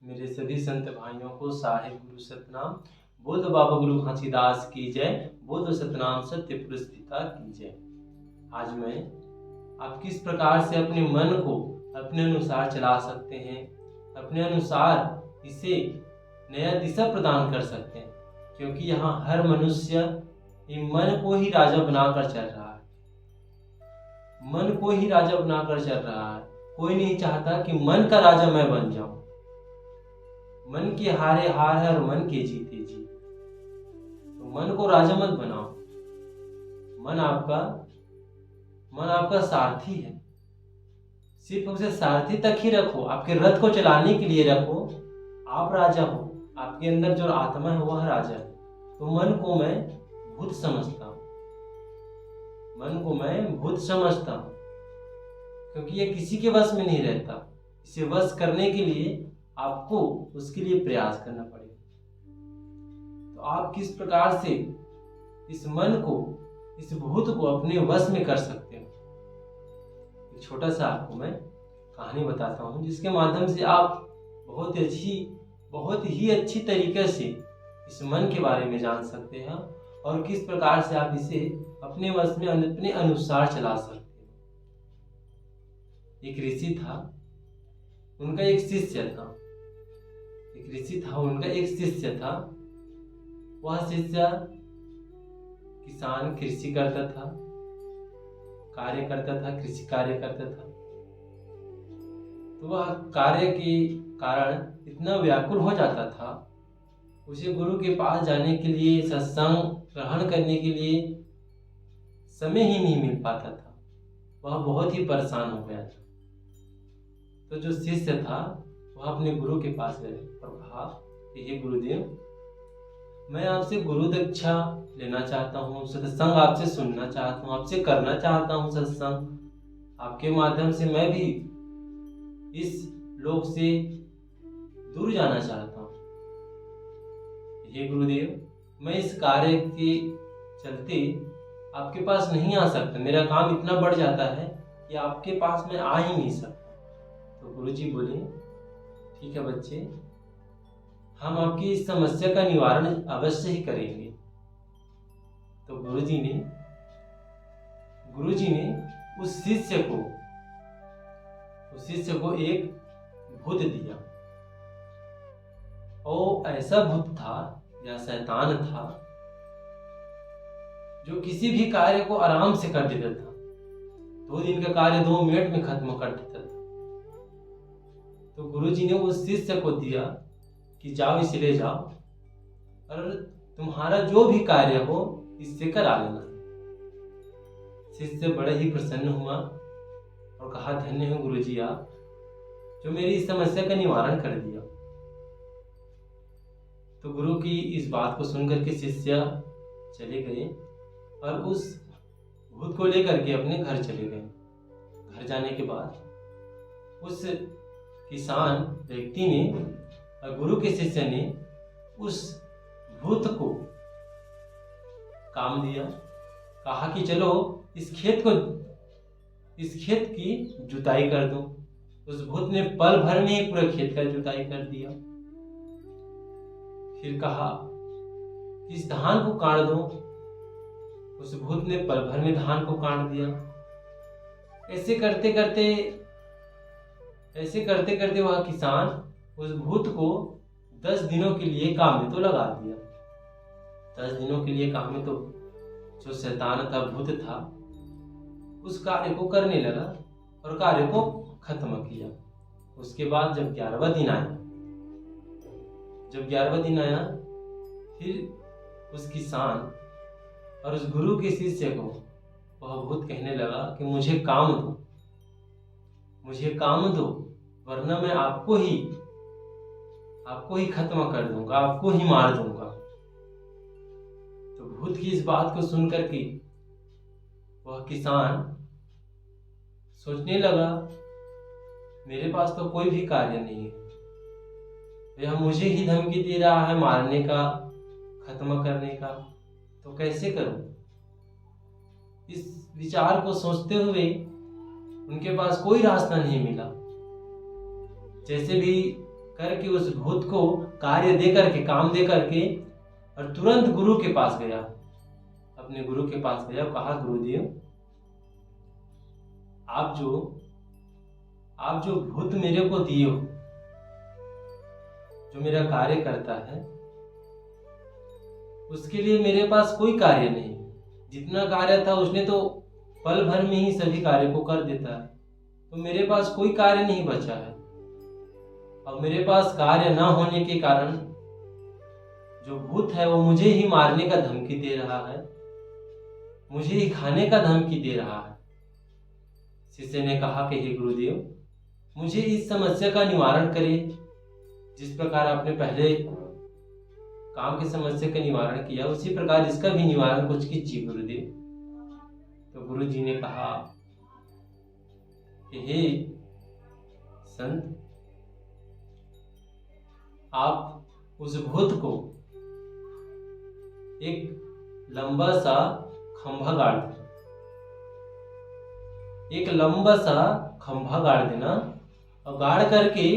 मेरे सभी संत भाइयों को साहिब गुरु सतनाम। बोध बाबा गुरु घासीदास की जय। बोध सतनाम सत्य पुरुष पिता की जय। आज मैं आप किस प्रकार से अपने मन को अपने अनुसार चला सकते हैं, अपने अनुसार इसे नया दिशा प्रदान कर सकते हैं, क्योंकि यहाँ हर मनुष्य मन को ही राजा बनाकर चल रहा है। मन को ही राजा बनाकर चल रहा है। कोई नहीं चाहता कि मन का राजा मैं बन जाऊं। मन के हारे हार है और मन के जीते जीत। तो मन को राजा मत बनाओ। मन आपका सारथी है। सिर्फ उसे सारथी तक ही रखो, आपके रथ को चलाने के लिए रखो। आप राजा हो, आपके अंदर जो आत्मा है वह राजा है। तो मन को मैं भूत समझता हूँ, क्योंकि ये किसी के वश में नहीं रहता। इसे वश करने के लिए आपको उसके लिए प्रयास करना पड़ेगा। तो आप किस प्रकार से इस मन को, इस भूत को अपने वश में कर सकते हो। एक छोटा सा आपको मैं कहानी बताता हूँ, जिसके माध्यम से आप बहुत ही अच्छी तरीके से इस मन के बारे में जान सकते हैं और किस प्रकार से आप इसे अपने वश में अपने अनुसार चला सकते हो। एक ऋषि था, उनका एक शिष्य था। वह शिष्य किसान कृषि करता था, कृषि कार्य करता था। तो वह कार्य के कारण इतना व्याकुल हो जाता था, उसे गुरु के पास जाने के लिए, सत्संग ग्रहण करने के लिए समय ही नहीं मिल पाता था। वह बहुत ही परेशान हो गया था। तो जो शिष्य था वह अपने गुरु के पास गए और कहा कि हे गुरुदेव, मैं आपसे गुरु दीक्षा लेना चाहता हूँ, सत्संग आपसे सुनना चाहता हूँ, आपसे करना चाहता हूँ सत्संग। आपके माध्यम से मैं भी इस लोक से दूर जाना चाहता हूँ। हे गुरुदेव, मैं इस कार्य के चलते आपके पास नहीं आ सकता। मेरा काम इतना बढ़ जाता है कि आपके पास मैं आ ही नहीं सकता। तो गुरुजी बोले, ठीक है बच्चे, हम आपकी इस समस्या का निवारण अवश्य ही करेंगे। तो गुरुजी ने उस शिष्य को एक भूत दिया। और ऐसा भूत था या शैतान था जो किसी भी कार्य को आराम से कर देता था। 2 दिन का कार्य 2 मिनट में खत्म कर देता था। तो गुरुजी ने उस शिष्य को दिया कि जाओ, इसे ले जाओ और तुम्हारा जो भी कार्य हो इससे करा लेना। शिष्य बड़ा ही प्रसन्न हुआ और कहा, धन्य हो गुरुजी आप, जो मेरी इस समस्या का निवारण कर दिया। तो गुरु की इस बात को सुनकर के शिष्य चले गए और उस भूत को लेकर के अपने घर चले गए। घर जाने के बाद उस किसान व्यक्ति ने और गुरु के शिष्य ने उस भूत को काम दिया। कहा कि चलो इस खेत की जुताई कर दो। उस भूत ने पल भर में ही पूरे खेत का जुताई कर दिया। फिर कहा इस धान को काट दो। उस भूत ने पल भर में धान को काट दिया। ऐसे करते करते वह किसान उस भूत को 10 दिनों के लिए काम में तो लगा दिया। 10 दिनों के लिए काम में तो जो शैतान था, भूत था, उस कार्य को करने लगा और कार्य को खत्म किया। उसके बाद जब 11वां दिन आया, फिर उस किसान और उस गुरु के शिष्य को वह भूत कहने लगा कि मुझे काम दो, वरना मैं आपको ही खत्म कर दूंगा, आपको ही मार दूंगा। तो भूत की इस बात को सुनकर के वह किसान सोचने लगा, मेरे पास तो कोई भी कार्य नहीं है, यह मुझे ही धमकी दे रहा है मारने का, खत्म करने का, तो कैसे करूं। इस विचार को सोचते हुए उनके पास कोई रास्ता नहीं मिला। जैसे भी करके उस भूत को कार्य दे करके, काम दे करके, और तुरंत गुरु के पास गया। अपने गुरु के पास गया, कहा गुरुदेव आप जो भूत मेरे को दिए हो, जो मेरा कार्य करता है, उसके लिए मेरे पास कोई कार्य नहीं। जितना कार्य था उसने तो पल भर में ही सभी कार्य को कर देता है, तो मेरे पास कोई कार्य नहीं बचा है। अब मेरे पास कार्य न होने के कारण जो भूत है वो मुझे ही मारने का धमकी दे रहा है, मुझे ही खाने का धमकी दे रहा है। शिष्य ने कहा कि हे गुरुदेव, मुझे इस समस्या का निवारण करिए। जिस प्रकार आपने पहले काम की समस्या का निवारण किया, उसी प्रकार इसका भी निवारण कुछ कीजिए गुरुदेव। तो गुरु जी ने कहा कि हे संत, आप उस भूत को एक लंबा सा खंभा गाड़ देना, एक लंबा सा खंभा गाड़ देना, और गाड़ करके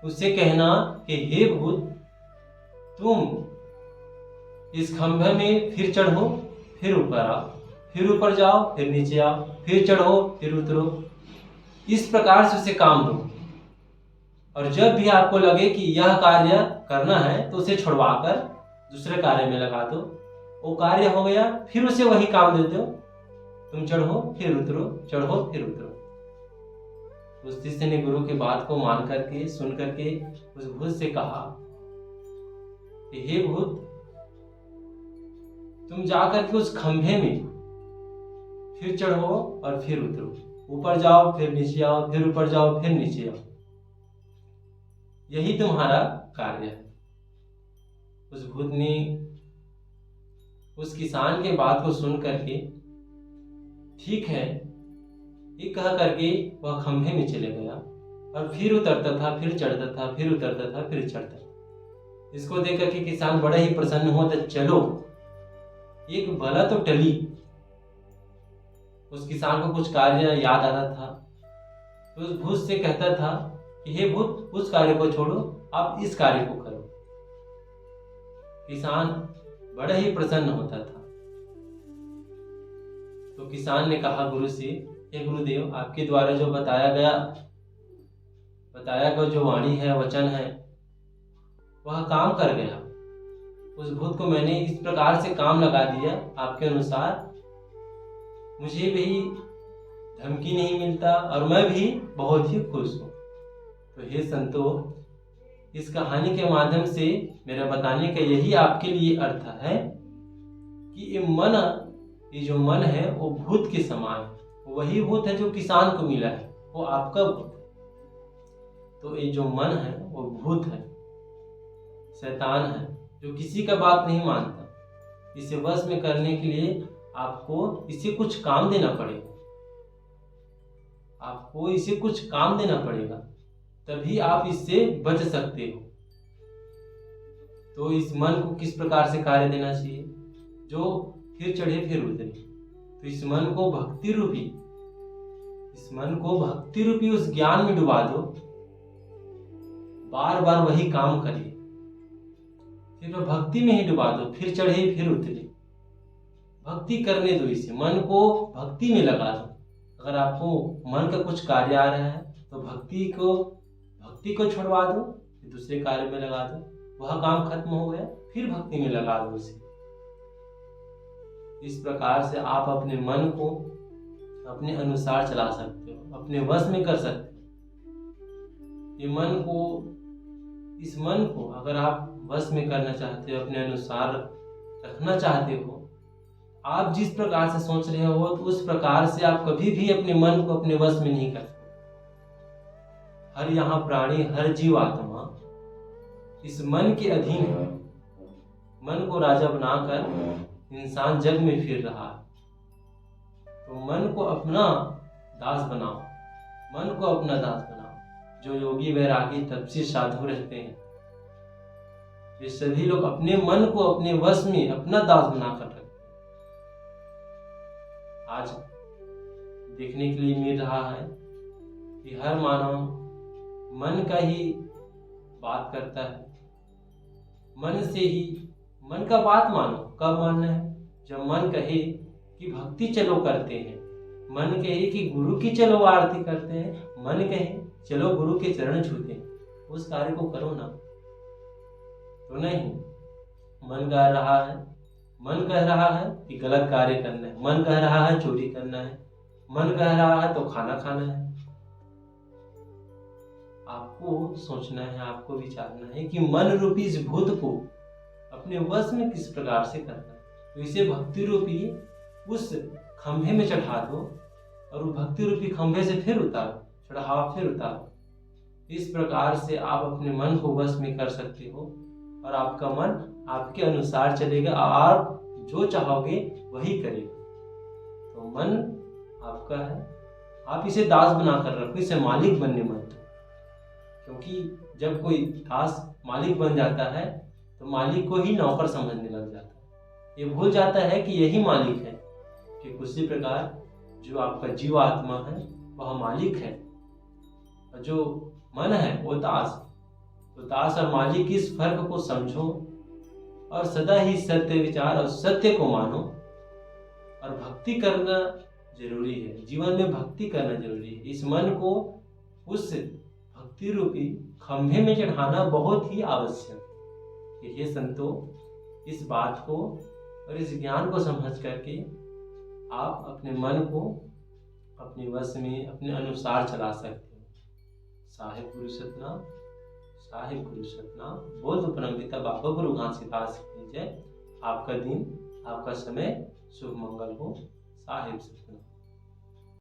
उससे कहना कि हे भूत, तुम इस खंभे में फिर चढ़ो, फिर ऊपर आओ, फिर ऊपर जाओ, फिर नीचे आओ, फिर चढ़ो, फिर उतरो। इस प्रकार से उसे काम दो, और जब भी आपको लगे कि यह कार्य करना है तो उसे छुड़वाकर दूसरे कार्य में लगा दो। वो कार्य हो गया, फिर उसे वही काम दे दो, तुम चढ़ो फिर उतरो, चढ़ो फिर उतरो। उस शिष्य ने गुरु की बात को मान करके, सुन करके उस भूत से कहा कि हे भूत, तुम जाकर के उस खंभे में फिर चढ़ो और फिर उतरो, ऊपर जाओ फिर नीचे आओ, फिर ऊपर जाओ फिर नीचे आओ। यही तुम्हारा कार्य है। उस भूत ने उस किसान के बात को सुन करके ठीक है ये कह करके वह खंभे में चले गया, और फिर उतरता था, फिर चढ़ता था, फिर उतरता था, फिर चढ़ता था। इसको देख करके किसान बड़ा ही प्रसन्न हुआ था। चलो, एक बला तो टली। उस किसान को कुछ कार्य याद आता था, तो उस भूत से कहता था कि हे भूत, उस कार्य को छोड़ो, आप इस कार्य को करो। किसान बड़ा ही प्रसन्न होता था। तो किसान ने कहा गुरु से, हे गुरुदेव, आपके द्वारा जो बताया गया जो वाणी है, वचन है, वह काम कर गया। उस भूत को मैंने इस प्रकार से काम लगा दिया आपके अनुसार, मुझे भी धमकी नहीं मिलता और मैं भी बहुत ही खुश हूँ। तो हे संतो, इस कहानी के माध्यम से मेरा बताने का यही आपके लिए अर्थ है कि ये जो मन है वो भूत के समान है। वही भूत है जो किसान को मिला है, वो आपका भूत है। तो ये जो मन है वो भूत है, शैतान है, जो किसी का बात नहीं मानता। इसे वश में करने के लिए आपको इसे कुछ काम देना पड़ेगा, आपको इसे कुछ काम देना पड़ेगा, तभी आप इससे बच सकते हो। तो इस मन को किस प्रकार से कार्य देना चाहिए, जो फिर चढ़े फिर उतरे। तो इस मन को भक्ति रूपी उस ज्ञान में डुबा दो, बार बार वही काम करिए, फिर भक्ति में ही डुबा दो, फिर चढ़े फिर उतरे। भक्ति करने दो, इसे मन को भक्ति में लगा दो। अगर आपको मन का कुछ कार्य आ रहा है तो भक्ति को छुड़वा दो, फिर दूसरे कार्य में लगा दो। वह काम खत्म हो गया, फिर भक्ति में लगा दो उसे। इस प्रकार से आप अपने मन को अपने अनुसार चला सकते हो, अपने वश में कर सकते हो। इस मन को अगर आप वश में करना चाहते हो, अपने अनुसार रखना चाहते हो, आप जिस प्रकार से सोच रहे हो तो उस प्रकार से आप कभी भी अपने मन को अपने वश में नहीं कर सकते। हर यहाँ प्राणी, हर जीव आत्मा इस मन के अधीन है। मन को राजा बनाकर इंसान जग में फिर रहा है। तो मन को अपना दास बनाओ, मन को अपना दास बनाओ। जो योगी वैरागी तपस्वी साधु रहते हैं, ये सभी लोग अपने मन को अपने वश में अपना दास बनाकर रखते हैं। आज देखने के लिए मिल रहा है कि हर मानव मन का ही बात करता है। मन से ही मन का बात मानो। कब मानना है? जब मन कहे कि भक्ति चलो करते हैं, मन कहे कि गुरु की चलो आरती करते हैं, मन कहे चलो गुरु के चरण छूते हैं, उस कार्य को करो ना। तो नहीं, मन कह रहा है, मन कह रहा है कि गलत कार्य करना है, मन कह रहा है चोरी करना है, मन कह रहा है तो खाना खाना है। आपको सोचना है, आपको विचारना है कि मन रूपी इस भूत को अपने वश में किस प्रकार से करना है। तो इसे भक्ति रूपी उस खंभे में चढ़ा दो और वो भक्ति रूपी खंभे से फिर उतारो, चढ़ाओ फिर उतारो। इस प्रकार से आप अपने मन को वश में कर सकते हो और आपका मन आपके अनुसार चलेगा, आप जो चाहोगे वही करेगा। तो मन आपका है, आप इसे दास बनाकर रखो, इसे मालिक बनने मत दो। क्योंकि जब कोई दास मालिक बन जाता है तो मालिक को ही नौकर समझने लग जाता है। ये भूल जाता है कि यही मालिक है। कि उसी प्रकार जो आपका जीव आत्मा है वह मालिक है और जो मन है वो दास। तो दास और मालिक इस फर्क को समझो और सदा ही सत्य विचार और सत्य को मानो। और भक्ति करना जरूरी है, जीवन में भक्ति करना जरूरी है। इस मन को उस भक्ति रूपी खंभे में चढ़ाना बहुत ही आवश्यक है। ये संतो, इस बात को और इस ज्ञान को समझ करके आप अपने मन को अपने वश में अपने अनुसार चला सकते हो। साहिब गुरु सतनाम, साहिब गुरु सतनाम। बोल दो परमपिता बाबा गुरु घासीदास की जय। आपका दिन, आपका समय शुभ मंगल हो। साहिब सतनाम।